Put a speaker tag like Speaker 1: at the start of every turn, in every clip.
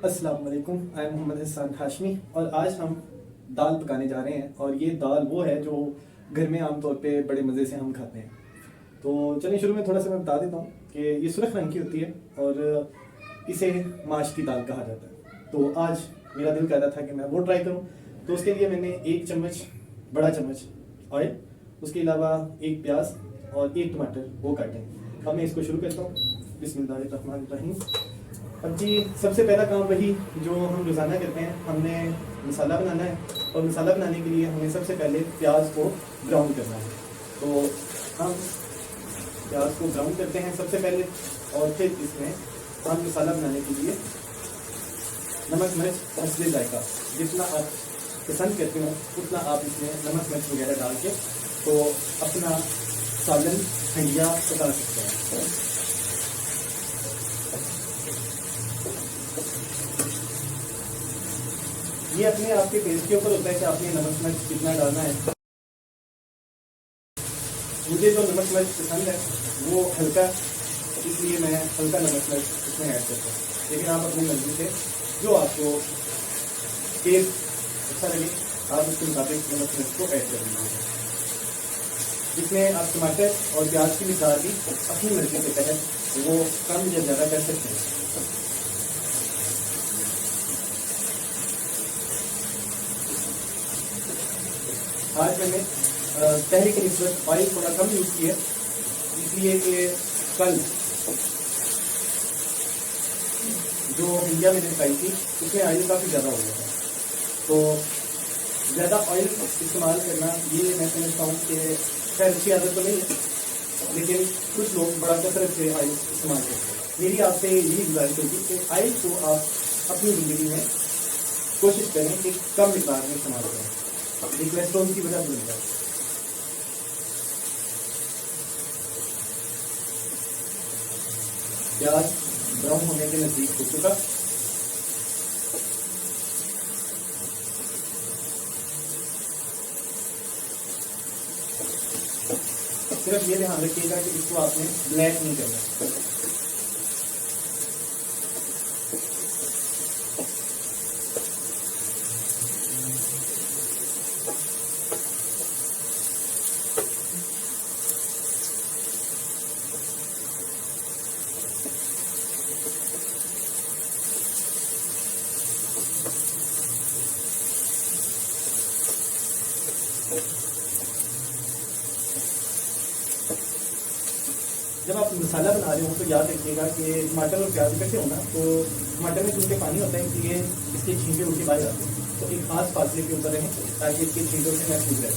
Speaker 1: अस्सलाम वालेकुम, I am Mohammad Hasan Hashmi और आज हम दाल पकाने जा रहे हैं। और ये दाल वो है जो घर में आमतौर पे बड़े मज़े से हम खाते हैं। तो चलिए शुरू में थोड़ा सा मैं बता देता हूँ कि ये सुरख रंग की होती है और इसे माश की दाल कहा जाता है। तो आज मेरा दिल कर रहा था कि मैं वो ट्राई करूँ, तो उसके लिए मैंने 1 चम्मच बड़ा चम्मच ऑयल, उसके अलावा 1 प्याज और 1 टमाटर वो काटें। अब मैं इसको शुरू करता हूँ। बिस्मिल्लाहिर्रहमानिर्रहीम। अब जी सबसे पहला काम वही जो हम रोज़ाना करते हैं, हमने मसाला बनाना है और मसाला बनाने के लिए हमें सबसे पहले प्याज को ब्राउन करना है। तो हम प्याज को ब्राउन करते हैं सबसे पहले और फिर इसमें हम मसाला बनाने के लिए नमक मिर्च हस्बे जायका जितना आप पसंद करते हो उतना आप इसमें नमक मिर्च वगैरह डाल के तो अपना सालन ठंडिया पका सकते हैं। ये अपने आपके टेस्ट के ऊपर होता है कि आपने नमक मिर्च कितना डालना है। मुझे जो नमक मिर्च पसंद है वो हल्का, इसलिए मैं हल्का नमक मिर्च इसमें ऐड करता हूँ। लेकिन आप अपनी मर्जी से जो आपको टेस्ट अच्छा लगे आप उसके मुताबिक नमक मिर्च को ऐड कर दीजिए। इसमें आप टमाटर और प्याज की मिकदार भी अपनी मर्जी के तहत वो कम या ज़्यादा कर सकते हैं। आज मैंने पहले की निस्बत ऑयल थोड़ा कम यूज़ किया, इसलिए कि कल जो इंडिया मैंने खाई थी उसमें ऑयल काफ़ी ज़्यादा हो गया था। तो ज़्यादा ऑयल इस्तेमाल करना ये मैं समझता हूँ कि खैर अच्छी आदत तो नहीं है, लेकिन कुछ लोग बड़ा कसरत से ऑयल इस्तेमाल करते हैं। मेरी आपसे यही गुजारिश होगी कि ऑयल को आप अपनी ज़िंदगी में कोशिश करें कि कम मिकदार में इस्तेमाल करें, एक कोलेस्ट्रॉल की वजह बनता है। प्याज ब्राउन होने के नजदीक हो चुका। सिर्फ ये ध्यान रखिएगा कि इसको आपने ब्लैक नहीं करना। जब आप मसाला बना रहे हो तो याद रखिएगा कि टमाटर और प्याज इकट्ठे होना, तो टमाटर में चूंकि पानी होता है इसलिए इसके छींटे उठ के बाहर आते हैं। तो एक खास फासले के ऊपर रहें ताकि इसके छींटों से महफूज रहे।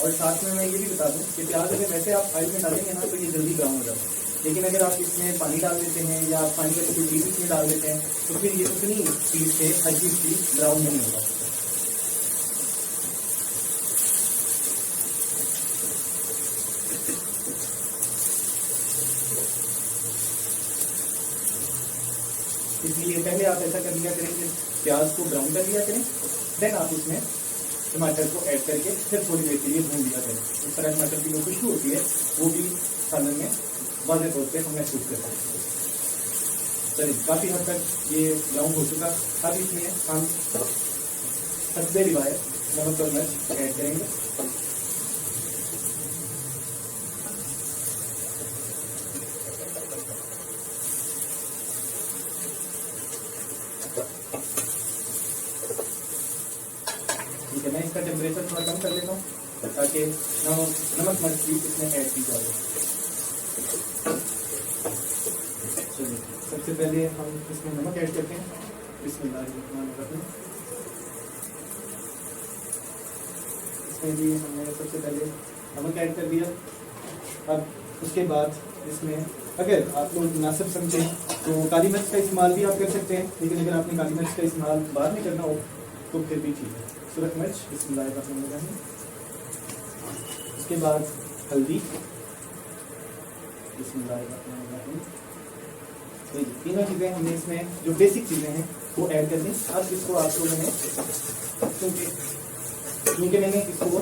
Speaker 1: और साथ में मैं ये भी बता दूं कि प्याज अगर वैसे आप ऑयल में डालेंगे ना तो ये जल्दी ब्राउन हो जाता है, लेकिन अगर आप इसमें पानी डाल देते हैं या पानी का कोई चीज़ इसमें डाल देते हैं तो फिर ये उतनी चीज़ से हर चीज़ ब्राउन नहीं होगा। इसलिए पहले आप ऐसा कर लिया करें कि प्याज को ब्राउन कर लिया करें, देन आप इसमें टमाटर को ऐड करके फिर थोड़ी देर के लिए भून लिया करें। इस तरह टमाटर की जो खुशबू होती है वो भी सालन में वाज़ेह तौर पर हम महसूस कर सकते हैं। चलिए काफ़ी हद तक ये ब्राउन हो चुका। अब इसमें हम हस्बे रिवायत नमक और मिर्च ऐड करेंगे। ठीक है, मैं इसका टेम्परेचर थोड़ा कम कर लेता हूँ ताकि नमक मिर्च भी इसमें ऐड की जाए। चलिए सबसे पहले हम इसमें नमक ऐड करते हैं। बिस्मिल्लाहिर्रहमानिर्रहीम। इसमें भी हमने सबसे पहले नमक ऐड कर दिया। अब उसके बाद इसमें अगर आप लोग मुनासिब समझें तो काली मिर्च का इस्तेमाल भी आप कर सकते हैं, लेकिन अगर आपने काली मिर्च का इस्तेमाल बाद में करना हो तो फिर भी ठीक है। सुरख मिर्च बिस्मिल्लाहिर्रहमानिर्रहीम। उसके बाद हल्दी बिस्मिल्लाहिर्रहमानिर्रहीम। तो तीनों चीज़ें हमने इसमें जो बेसिक चीज़ें हैं वो ऐड कर दी। अब इसको आप लोगों ने क्योंकि मैंने इसको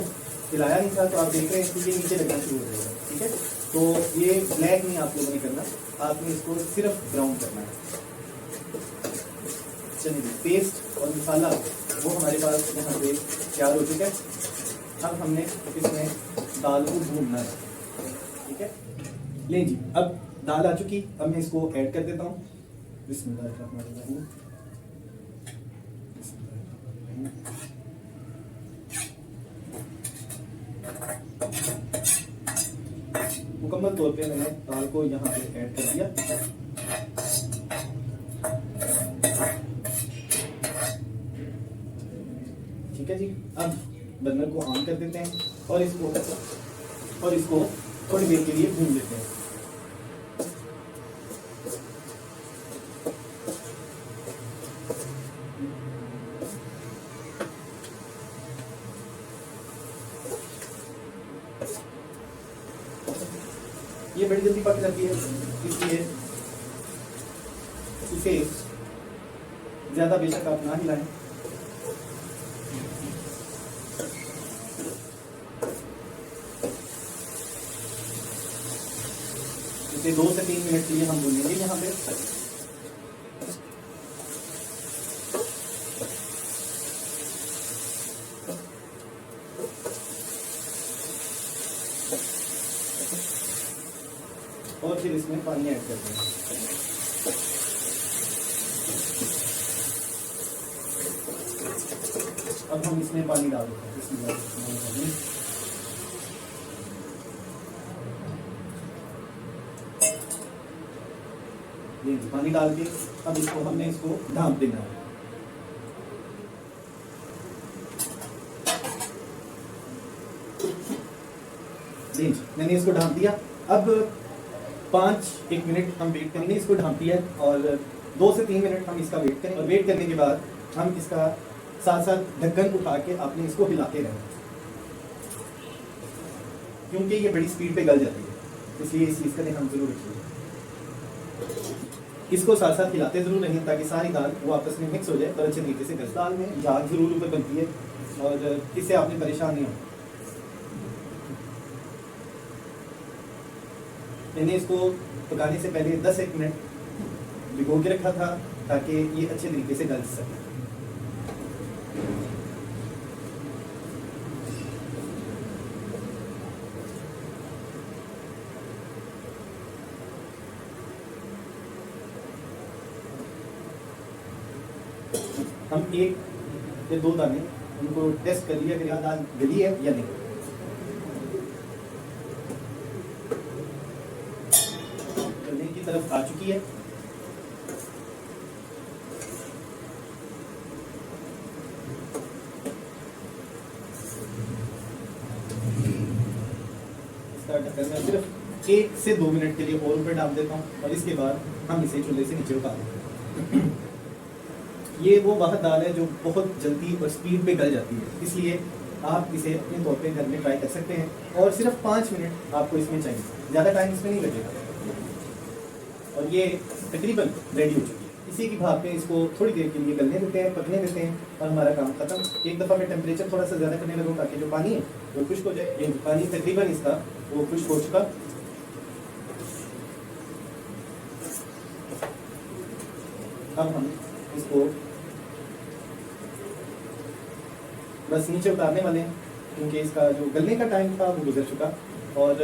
Speaker 1: हिलाया नहीं था तो आप देख रहे हैं कि ये नीचे लगना शुरू हो जाएगा। ठीक है, तो ये ब्लैक नहीं आप लोगों ने करना, आपने इसको सिर्फ ब्राउन करना है। चलिए पेस्ट और मसाला वो हमारे पास यहाँ पे तैयार हो चुका है। अब हमने इसमें दाल को भूनना है, ठीक है। ले जी, अब दाल आ चुकी, अब मैं इसको ऐड कर देता हूँ। बिस्मिल्लाहिर्रहमानिर्रहीम। मुकम्मल तौर पे मैंने दाल को यहाँ पे ऐड कर दिया। ठीक है जी, अब बर्नर को ऑन कर देते हैं और इसको थोड़ी देर के लिए भून लेते हैं। ये बड़ी जल्दी पक जाती है, इसलिए इसे ज्यादा बेशक आप ना हिलाएं। इसे 2 से 3 मिनट के लिए हम भूनेंगे यहाँ पे। और फिर इसमें पानी ऐड करते हैं। अब हम इसमें पानी डाल देते हैं। ये पानी डाल के अब हमने इसको ढाँप देना है। मैंने इसको ढाँप दिया। अब 1 मिनट हम वेट करेंगे। इसको ढाँप दिया और 2 से 3 मिनट हम इसका वेट करेंगे। और वेट करने के बाद हम इसका साथ साथ ढक्कन उठा के आपने इसको हिलाते रहना, क्योंकि ये बड़ी स्पीड पे गल जाती है, इसलिए इस चीज़ का ध्यान जरूर रखिए। इसको साथ साथ हिलाते जरूर रहें ताकि सारी दाल वो आपस में मिक्स हो जाए और अच्छे तरीके से गल। दाल में झाग जरूर ऊपर बनती है और इससे आपने परेशान नहीं होना। मैंने इसको पकाने से पहले 10-1 मिनट भिगो के रखा था ताकि ये अच्छे तरीके से गल सके। हम 1 या 2 दाने उनको टेस्ट कर लिया कि दाल गली है या नहीं। गलने की तरफ आ चुकी है। इसका ढक्कन मैं सिर्फ 1 से 2 मिनट के लिए और ऊपर डाल देता हूँ और इसके बाद हम इसे चूल्हे से नीचे उतार देते हैं। ये वो वाहद दाल है जो बहुत जल्दी और स्पीड पे गल जाती है, इसलिए आप इसे अपने तौर पे घर में ट्राई कर सकते हैं। और सिर्फ 5 मिनट आपको इसमें चाहिए, ज़्यादा टाइम इसमें नहीं लगेगा। और ये तकरीबन रेडी हो चुकी है। इसी की भाप पे इसको थोड़ी देर के लिए गलने देते हैं, पकने देते हैं और हमारा काम खत्म। एक दफ़ा मैं टेम्परेचर थोड़ा सा ज़्यादा करने लगूँ ताकि जो पानी है वो खुश्क हो जाए। ये पानी तकरीबन इसका वो खुश्क हो चुका। अब हम इसको बस नीचे उतारने वाले हैं, क्योंकि इसका जो गलने का टाइम था वो गुजर चुका। और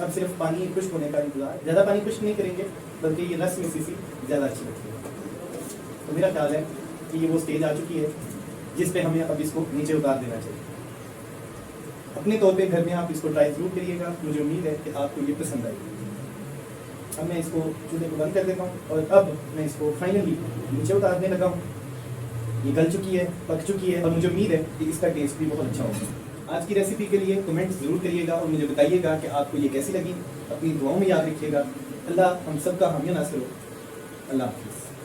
Speaker 1: अब सिर्फ पानी खुश्क होने का इंतजार। ज़्यादा पानी खुश्क नहीं करेंगे, बल्कि ये रस में सी ज़्यादा अच्छी लगती है। तो मेरा ख्याल है कि ये वो स्टेज आ चुकी है जिस पे हमें अब इसको नीचे उतार देना चाहिए। अपने तौर पे घर में आप इसको ट्राई ज़रूर करिएगा। मुझे उम्मीद है कि आपको ये पसंद आएगी। अब मैं इसको चूल्हे को बंद कर देता हूँ और अब मैं इसको फाइनली नीचे उतारने लगा हूँ। ये गल चुकी है, पक चुकी है और मुझे उम्मीद है कि इसका टेस्ट भी बहुत अच्छा होगा। आज की रेसिपी के लिए कमेंट ज़रूर करिएगा और मुझे बताइएगा कि आपको ये कैसी लगी। अपनी दुआओं में याद रखिएगा। अल्लाह हम सब का हामी नासिर हो। अल्लाह हाफिज़।